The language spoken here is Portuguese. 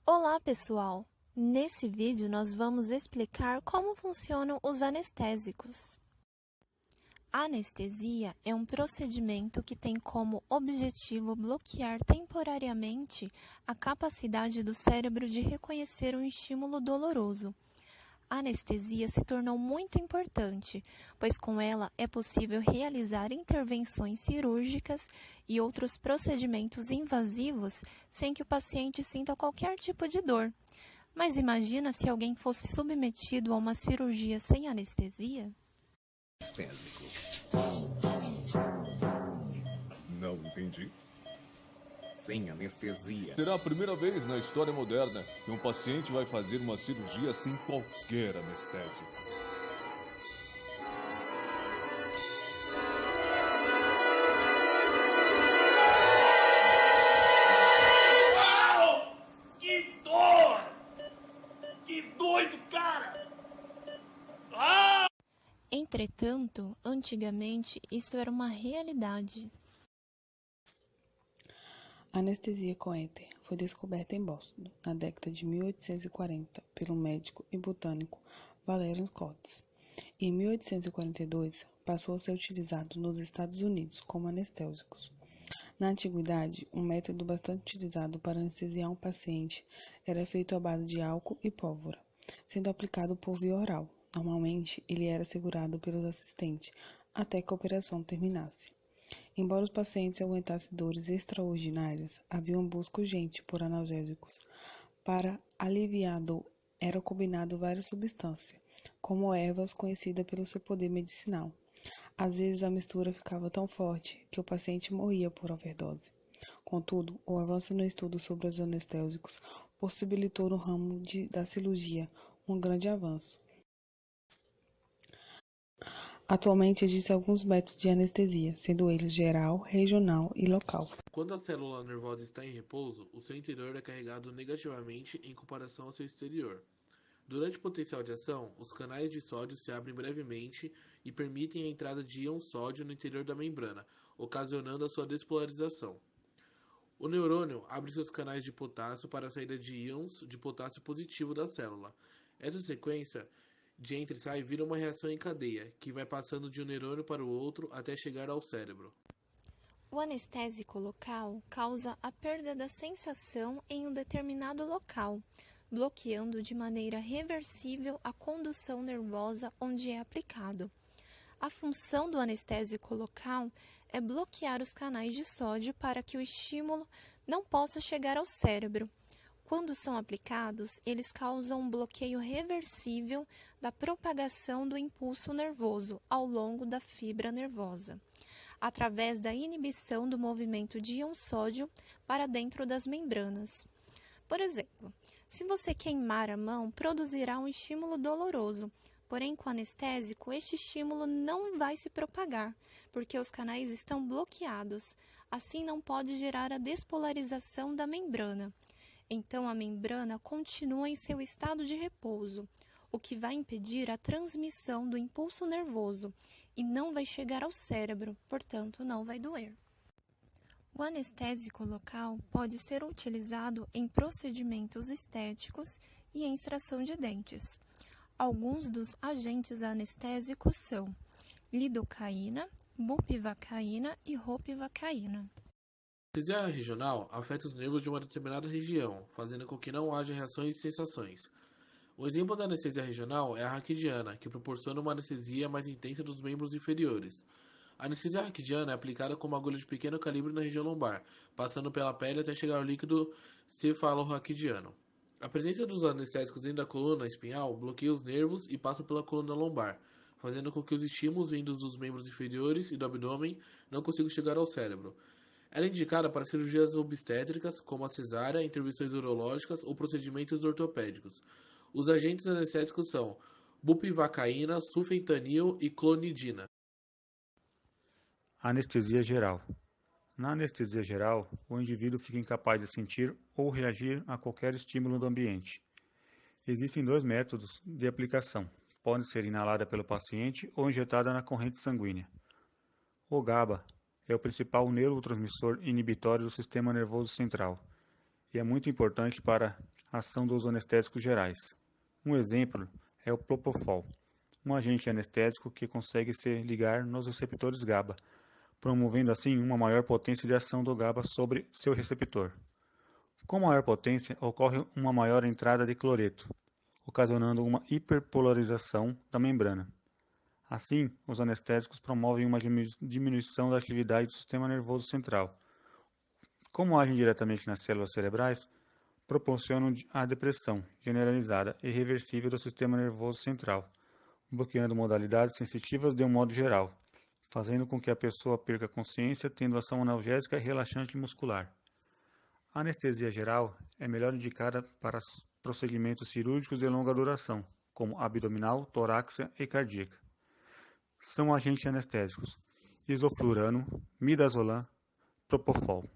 Olá, pessoal! Nesse vídeo, nós vamos explicar como funcionam os anestésicos. A anestesia é um procedimento que tem como objetivo bloquear temporariamente a capacidade do cérebro de reconhecer um estímulo doloroso. A anestesia se tornou muito importante, pois com ela é possível realizar intervenções cirúrgicas e outros procedimentos invasivos sem que o paciente sinta qualquer tipo de dor. Mas imagina se alguém fosse submetido a uma cirurgia sem anestesia? Anestésico. Não entendi. Sem anestesia. Será a primeira vez na história moderna que um paciente vai fazer uma cirurgia sem qualquer anestésico. Uau! Que dor! Que doido, cara! Ah! Entretanto, antigamente isso era uma realidade. A anestesia com éter foi descoberta em Boston, na década de 1840, pelo médico e botânico Valerian Scott. Em 1842, passou a ser utilizado nos Estados Unidos como anestésicos. Na antiguidade, um método bastante utilizado para anestesiar um paciente era feito à base de álcool e pólvora, sendo aplicado por via oral. Normalmente, ele era segurado pelos assistentes até que a operação terminasse. Embora os pacientes aguentassem dores extraordinárias, havia uma busca urgente por analgésicos. Para aliviar a dor, eram combinadas várias substâncias, como ervas conhecidas pelo seu poder medicinal. Às vezes a mistura ficava tão forte que o paciente morria por overdose. Contudo, o avanço no estudo sobre os anestésicos possibilitou no ramo da cirurgia um grande avanço. Atualmente existem alguns métodos de anestesia, sendo eles geral, regional e local. Quando a célula nervosa está em repouso, o seu interior é carregado negativamente em comparação ao seu exterior. Durante o potencial de ação, os canais de sódio se abrem brevemente e permitem a entrada de íon sódio no interior da membrana, ocasionando a sua despolarização. O neurônio abre seus canais de potássio para a saída de íons de potássio positivo da célula. Essa sequência de entra e sai vira uma reação em cadeia, que vai passando de um neurônio para o outro até chegar ao cérebro. O anestésico local causa a perda da sensação em um determinado local, bloqueando de maneira reversível a condução nervosa onde é aplicado. A função do anestésico local é bloquear os canais de sódio para que o estímulo não possa chegar ao cérebro. Quando são aplicados, eles causam um bloqueio reversível da propagação do impulso nervoso ao longo da fibra nervosa, através da inibição do movimento de íon sódio para dentro das membranas. Por exemplo, se você queimar a mão, produzirá um estímulo doloroso, porém com anestésico este estímulo não vai se propagar, porque os canais estão bloqueados, assim não pode gerar a despolarização da membrana. Então a membrana continua em seu estado de repouso, o que vai impedir a transmissão do impulso nervoso e não vai chegar ao cérebro, portanto não vai doer. O anestésico local pode ser utilizado em procedimentos estéticos e em extração de dentes. Alguns dos agentes anestésicos são lidocaína, bupivacaína e ropivacaína. A anestesia regional afeta os nervos de uma determinada região, fazendo com que não haja reações e sensações. Um exemplo da anestesia regional é a raquidiana, que proporciona uma anestesia mais intensa dos membros inferiores. A anestesia raquidiana é aplicada com uma agulha de pequeno calibre na região lombar, passando pela pele até chegar ao líquido cefalorraquidiano. A presença dos anestésicos dentro da coluna espinhal bloqueia os nervos e passa pela coluna lombar, fazendo com que os estímulos vindos dos membros inferiores e do abdômen não consigam chegar ao cérebro. Ela é indicada para cirurgias obstétricas, como a cesárea, intervenções urológicas ou procedimentos ortopédicos. Os agentes anestésicos são bupivacaína, sulfentanil e clonidina. Anestesia geral. Na anestesia geral, o indivíduo fica incapaz de sentir ou reagir a qualquer estímulo do ambiente. Existem dois métodos de aplicação. Pode ser inalada pelo paciente ou injetada na corrente sanguínea. O GABA é o principal neurotransmissor inibitório do sistema nervoso central. e é muito importante para a ação dos anestésicos gerais. Um exemplo é o Propofol, um agente anestésico que consegue se ligar nos receptores GABA, promovendo assim uma maior potência de ação do GABA sobre seu receptor. Com maior potência, ocorre uma maior entrada de cloreto, ocasionando uma hiperpolarização da membrana. Assim, os anestésicos promovem uma diminuição da atividade do sistema nervoso central. Como agem diretamente nas células cerebrais, proporcionam a depressão generalizada e reversível do sistema nervoso central, bloqueando modalidades sensitivas de um modo geral, fazendo com que a pessoa perca a consciência, tendo ação analgésica e relaxante muscular. A anestesia geral é melhor indicada para procedimentos cirúrgicos de longa duração, como abdominal, torácica e cardíaca. São agentes anestésicos: isoflurano, midazolam, propofol.